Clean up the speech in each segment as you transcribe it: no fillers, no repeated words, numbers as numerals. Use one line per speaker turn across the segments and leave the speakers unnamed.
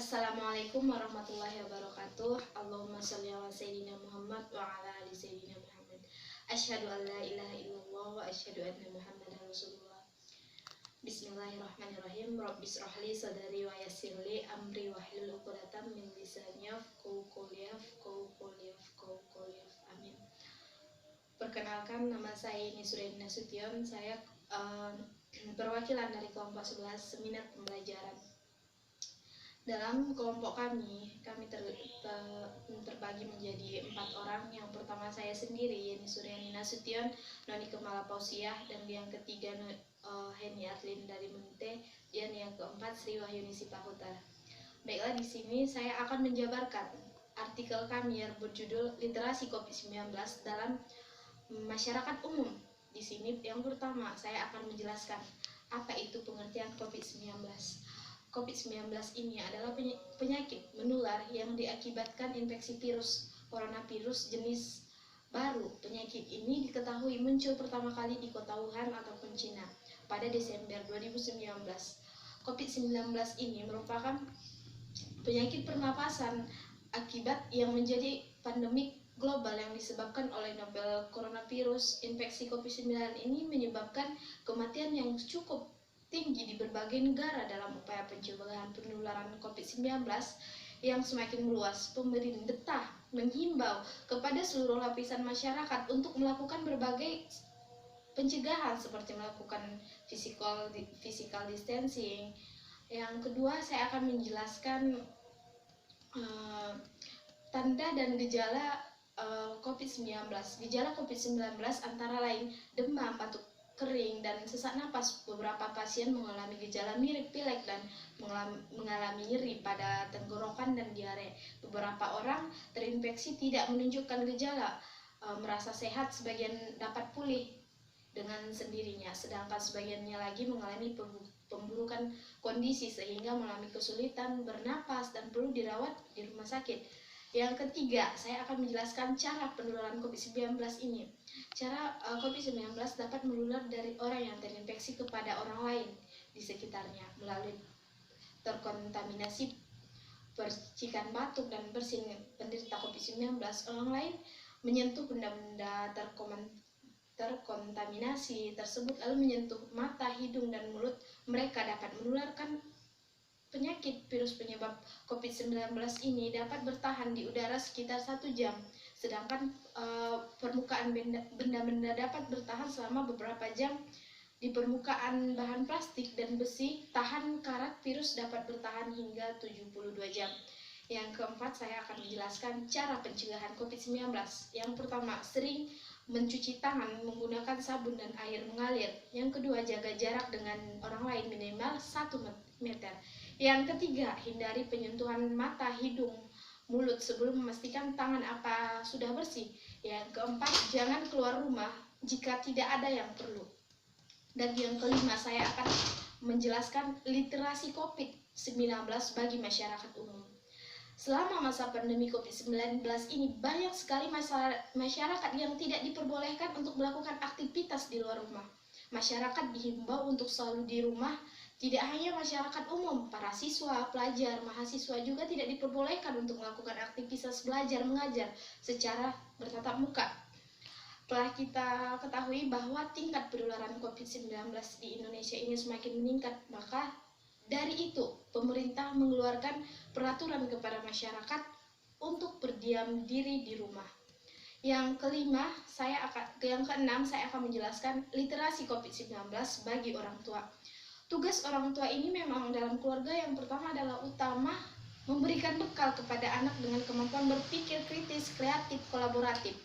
Assalamualaikum warahmatullahi wabarakatuh. Allahumma sholli ala sayyidina Muhammad wa ala ali sayyidina Muhammad. Asyhadu an la ilaha illallah wa asyhadu anna Muhammadar Rasulullah. Bismillahirrahmanirrahim. Rabbis shrahli sadri wa yassirli amri wahlul 'uqdatam min lisani yafqahu qawli. Amin. Perkenalkan, nama saya Nisrin Nasution. Saya perwakilan dari kelompok 11 Seminar Pembelajaran. Dalam kelompok kami terbagi menjadi 4 orang. Yang pertama saya sendiri, Yeni Suryani Nasution, Noni Kemala Pausiah, dan yang ketiga Heni Arlin dari Mente, dan yang keempat Sri Wahyuni Sipahuta. Baiklah, di sini saya akan menjabarkan artikel kami yang berjudul Literasi COVID-19 dalam Masyarakat Umum. Di sini yang pertama saya akan menjelaskan apa itu pengertian COVID-19. COVID-19 ini adalah penyakit menular yang diakibatkan infeksi virus coronavirus jenis baru. Penyakit ini diketahui muncul pertama kali di kota Wuhan ataupun Cina pada Desember 2019. COVID-19 ini merupakan penyakit pernapasan akibat yang menjadi pandemik global yang disebabkan oleh novel coronavirus. Infeksi COVID-19 ini menyebabkan kematian yang cukup tinggi di berbagai negara. Dalam upaya pencegahan penularan COVID-19 yang semakin meluas, pemerintah menghimbau kepada seluruh lapisan masyarakat untuk melakukan berbagai pencegahan seperti melakukan physical distancing. Yang kedua, saya akan menjelaskan tanda dan gejala COVID-19. Gejala COVID-19 antara lain demam, batuk kering, dan sesak napas. Beberapa pasien mengalami gejala mirip pilek dan mengalami nyeri pada tenggorokan dan diare. Beberapa orang terinfeksi tidak menunjukkan gejala, merasa sehat, sebagian dapat pulih dengan sendirinya, sedangkan sebagiannya lagi mengalami pemburukan kondisi sehingga mengalami kesulitan bernapas dan perlu dirawat di rumah sakit. Yang ketiga, saya akan menjelaskan cara penularan COVID-19 ini. Cara COVID-19 dapat menular dari orang yang terinfeksi kepada orang lain di sekitarnya melalui terkontaminasi percikan batuk dan bersin penderita COVID-19. Orang lain menyentuh benda-benda terkontaminasi tersebut lalu menyentuh mata, hidung, dan mulut. Mereka dapat menularkan penyakit. Virus penyebab COVID-19 ini dapat bertahan di udara sekitar 1 jam, sedangkan permukaan benda-benda dapat bertahan selama beberapa jam di permukaan bahan plastik dan besi. Tahan karat virus dapat bertahan hingga 72 jam. Yang keempat, saya akan menjelaskan cara pencegahan COVID-19. Yang pertama, sering mencuci tangan menggunakan sabun dan air mengalir. Yang kedua, jaga jarak dengan orang lain minimal 1 meter. Yang ketiga, hindari penyentuhan mata, hidung, mulut sebelum memastikan tangan apa sudah bersih. Yang keempat, jangan keluar rumah jika tidak ada yang perlu. Dan yang kelima, saya akan menjelaskan literasi COVID-19 bagi masyarakat umum. Selama masa pandemi COVID-19 ini, banyak sekali masyarakat yang tidak diperbolehkan untuk melakukan aktivitas di luar rumah. Masyarakat dihimbau untuk selalu di rumah. Tidak hanya masyarakat umum, para siswa, pelajar, mahasiswa juga tidak diperbolehkan untuk melakukan aktivitas belajar mengajar secara bertatap muka. Telah kita ketahui bahwa tingkat penularan COVID-19 di Indonesia ini semakin meningkat, maka dari itu pemerintah mengeluarkan peraturan kepada masyarakat untuk berdiam diri di rumah. Yang keenam, saya akan menjelaskan literasi COVID-19 bagi orang tua. Tugas orang tua ini memang dalam keluarga yang pertama adalah utama memberikan bekal kepada anak dengan kemampuan berpikir kritis, kreatif, kolaboratif,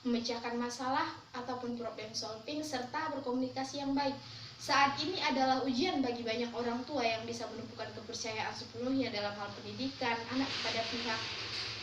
memecahkan masalah ataupun problem solving, serta berkomunikasi yang baik. Saat ini adalah ujian bagi banyak orang tua yang bisa menumpukan kepercayaan sepenuhnya dalam hal pendidikan anak kepada pihak.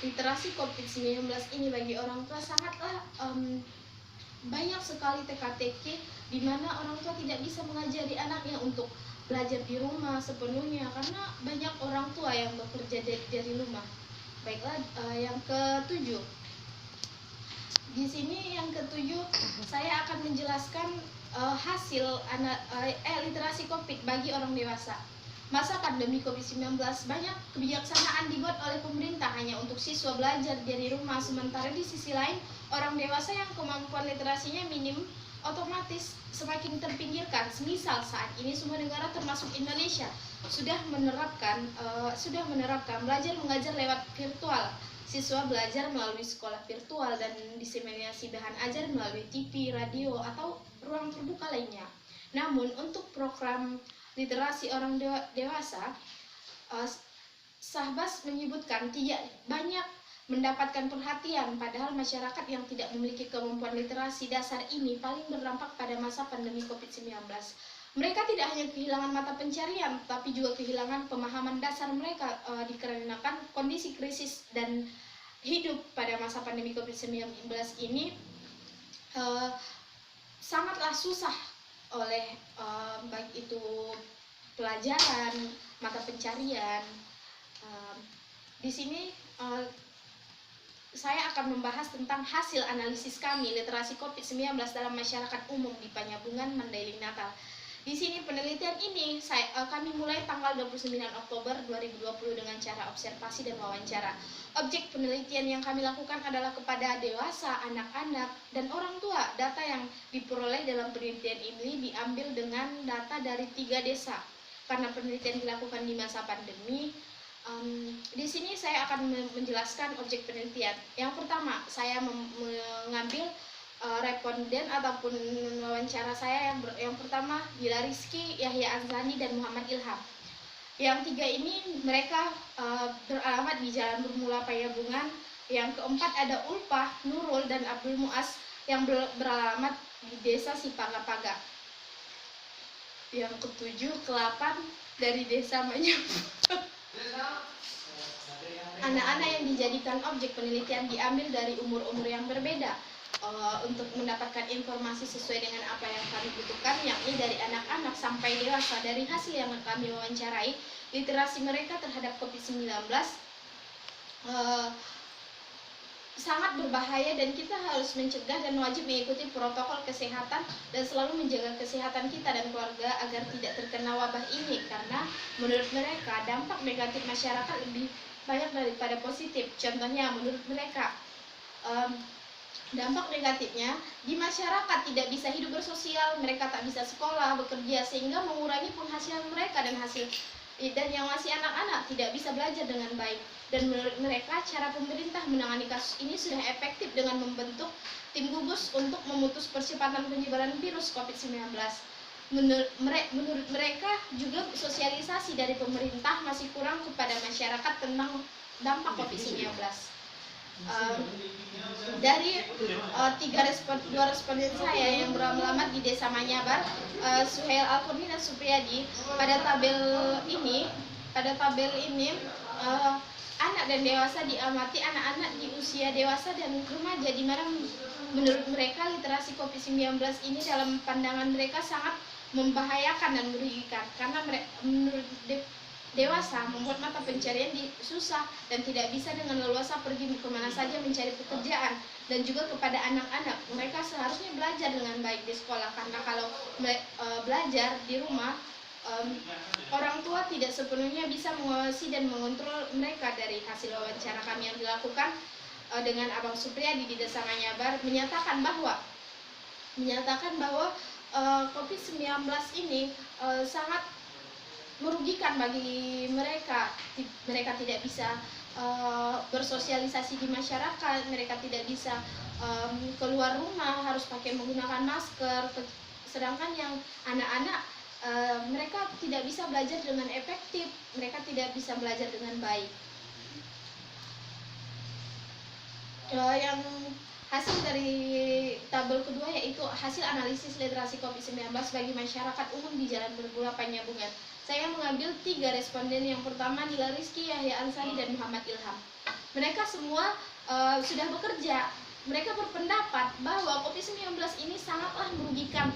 Literasi COVID-19 ini bagi orang tua sangatlah banyak sekali teka-teki di mana orang tua tidak bisa mengajari anaknya untuk belajar di rumah sepenuhnya karena banyak orang tua yang bekerja dari rumah. Baiklah, yang ketujuh. Di sini yang ketujuh, saya akan menjelaskan hasil literasi COVID bagi orang dewasa. masa pandemi COVID-19, banyak kebijaksanaan dibuat oleh pemerintah hanya untuk siswa belajar dari rumah, sementara di sisi lain, orang dewasa yang kemampuan literasinya minim otomatis semakin terpinggirkan. Semisal saat ini semua negara termasuk Indonesia sudah menerapkan belajar mengajar lewat virtual. Siswa belajar melalui sekolah virtual dan diseminasi bahan ajar melalui TV, radio, atau ruang terbuka lainnya. Namun untuk program literasi orang dewasa, Sahbas menyebutkan tidak banyak mendapatkan perhatian, padahal masyarakat yang tidak memiliki kemampuan literasi dasar ini paling berdampak pada masa pandemi COVID-19. Mereka tidak hanya kehilangan mata pencarian, tapi juga kehilangan pemahaman dasar mereka dikarenakan kondisi krisis dan hidup pada masa pandemi COVID-19 ini sangatlah susah oleh baik itu pelajaran, mata pencarian. Di sini saya akan membahas tentang hasil analisis kami literasi COVID-19 dalam masyarakat umum di Panyabungan, Mandailing, Natal. Di sini penelitian ini kami mulai tanggal 29 Oktober 2020 dengan cara observasi dan wawancara. Objek penelitian yang kami lakukan adalah kepada dewasa, anak-anak, dan orang tua. Data yang diperoleh dalam penelitian ini diambil dengan data dari 3 desa. Karena penelitian dilakukan di masa pandemi, di sini saya akan menjelaskan objek penelitian. Yang pertama, saya mengambil responden ataupun wawancara saya yang pertama Gila Rizky, Yahya Anzani, dan Muhammad Ilham. Yang 3 ini mereka beralamat di Jalan Bermula Panyabungan. Yang keempat ada Ulpah, Nurul, dan Abdul Muas yang beralamat di Desa Sipaga-Paga. Yang ke-7, ke-8 dari Desa Manyabungan. Anak-anak yang dijadikan objek penelitian diambil dari umur-umur yang berbeda untuk mendapatkan informasi sesuai dengan apa yang kami butuhkan, yakni dari anak-anak sampai dewasa. Dari hasil yang kami wawancarai, literasi mereka terhadap COVID-19 sangat berbahaya dan kita harus mencegah dan wajib mengikuti protokol kesehatan dan selalu menjaga kesehatan kita dan keluarga agar tidak terkena wabah ini, karena menurut mereka dampak negatif masyarakat lebih banyak daripada positif. Contohnya menurut mereka dampak negatifnya di masyarakat tidak bisa hidup bersosial, mereka tak bisa sekolah, bekerja, sehingga mengurangi penghasilan mereka dan yang masih anak-anak tidak bisa belajar dengan baik. Dan menurut mereka cara pemerintah menangani kasus ini sudah efektif dengan membentuk tim gugus untuk memutus percepatan penyebaran virus COVID-19. Menurut mereka juga sosialisasi dari pemerintah masih kurang kepada masyarakat tentang dampak COVID-19. Dari 2 responden saya yang beralamat di Desa Manyabar, Suhail Alkurni dan Supriyadi, pada tabel ini anak dan dewasa diamati anak-anak di usia dewasa dan remaja, di mana menurut mereka literasi COVID-19 ini dalam pandangan mereka sangat membahayakan dan merugikan, karena menurut dewasa membuat mata pencarian susah dan tidak bisa dengan leluasa pergi kemana saja mencari pekerjaan. Dan juga kepada anak-anak, mereka seharusnya belajar dengan baik di sekolah, karena kalau belajar di rumah, orang tua tidak sepenuhnya bisa mengawasi dan mengontrol mereka. Dari hasil wawancara kami yang dilakukan dengan Abang Supriyadi di Desa Manyabar menyatakan bahwa COVID-19 ini sangat merugikan bagi mereka. Mereka tidak bisa bersosialisasi di masyarakat, mereka tidak bisa keluar rumah, harus menggunakan masker. Sedangkan yang anak-anak, mereka tidak bisa belajar dengan efektif, mereka tidak bisa belajar dengan baik. Yang hasil dari tabel kedua yaitu hasil analisis literasi COVID-19 bagi masyarakat umum di Jalan Bermula Panyabungan. Saya mengambil 3 responden. Yang pertama Gila Rizky, Yahya Ansari, dan Muhammad Ilham. Mereka semua sudah bekerja. Mereka berpendapat bahwa COVID-19 ini sangatlah merugikan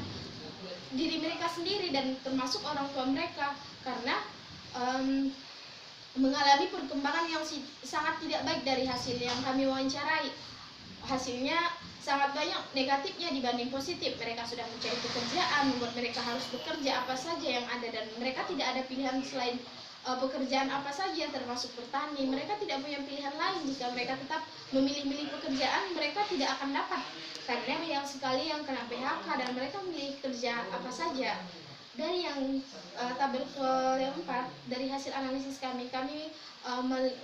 diri mereka sendiri dan termasuk orang tua mereka, karena mengalami perkembangan yang sangat tidak baik dari hasil yang kami wawancarai. Hasilnya sangat banyak negatifnya dibanding positif. Mereka sudah mencari pekerjaan, membuat mereka harus bekerja apa saja yang ada, dan mereka tidak ada pilihan selain pekerjaan apa saja, termasuk bertani. Mereka tidak punya pilihan lain. Jika mereka tetap memilih-milih pekerjaan, mereka tidak akan dapat, karena banyak sekali yang kena PHK dan mereka memilih kerja apa saja. Dari yang tabel keempat, dari hasil analisis kami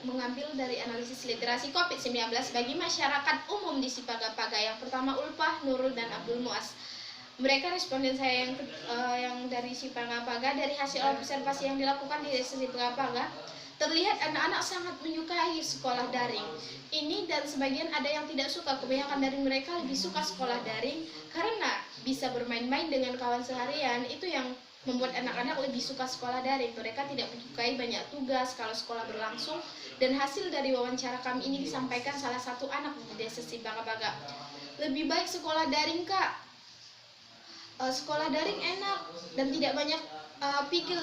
mengambil dari analisis literasi COVID-19 bagi masyarakat umum di Sipagapaga. Yang pertama Ulpah, Nurul, dan Abdul Muas. Mereka responden saya yang dari Sipagapaga, dari hasil observasi yang dilakukan di desa Sipagapaga, terlihat anak-anak sangat menyukai sekolah daring ini, dan sebagian ada yang tidak suka. Kebanyakan dari mereka lebih suka sekolah daring karena bisa bermain-main dengan kawan seharian. Itu yang membuat anak-anak lebih suka sekolah daring. Mereka tidak menyukai banyak tugas kalau sekolah berlangsung. Dan hasil dari wawancara kami ini disampaikan salah satu anak di desa Sipagapaga. Lebih baik sekolah daring, Kak. Sekolah daring enak dan tidak banyak pikir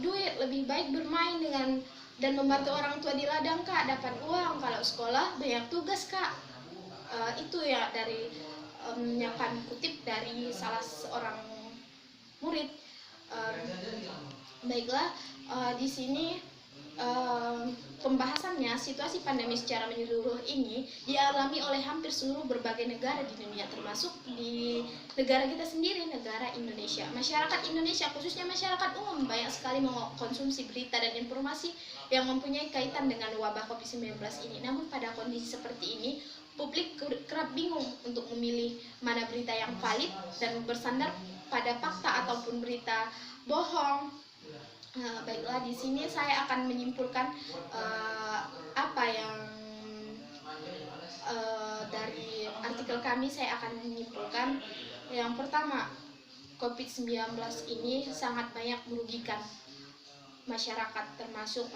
duit. Lebih baik bermain dengan dan membantu orang tua di ladang, Kak, dapat uang. Kalau sekolah banyak tugas, Kak. Itu ya dari yang kami kutip dari salah seorang murid. Baiklah, di sini pembahasannya situasi pandemi secara menyeluruh ini dialami oleh hampir seluruh berbagai negara di dunia, termasuk di negara kita sendiri, negara Indonesia. Masyarakat Indonesia, khususnya masyarakat umum, banyak sekali mengkonsumsi berita dan informasi yang mempunyai kaitan dengan wabah COVID-19 ini. Namun pada kondisi seperti ini, publik kerap bingung untuk memilih mana berita yang valid dan bersandar pada fakta ataupun berita bohong. Baiklah, di sini saya akan menyimpulkan apa yang dari artikel kami. Saya akan menyimpulkan yang pertama, COVID-19 ini sangat banyak merugikan masyarakat, termasuk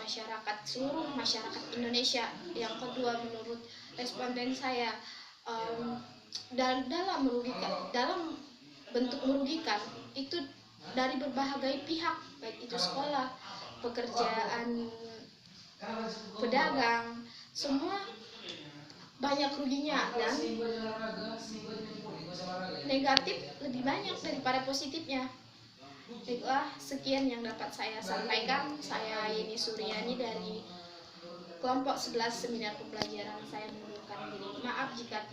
seluruh masyarakat Indonesia. Yang kedua, menurut responden saya, dalam bentuk merugikan itu dari berbagai pihak, baik itu sekolah, pekerjaan, pedagang, semua banyak ruginya, dan negatif lebih banyak daripada positifnya. Baiklah, sekian yang dapat saya sampaikan. Saya Yeni Suryani dari kelompok 11 seminar pembelajaran. Saya mengundurkan diri. Maaf jika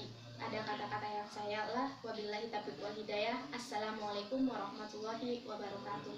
ada kata-kata yang saya lah. Wabillahi taufiq wal hidayah. Assalamualaikum warahmatullahi wabarakatuh.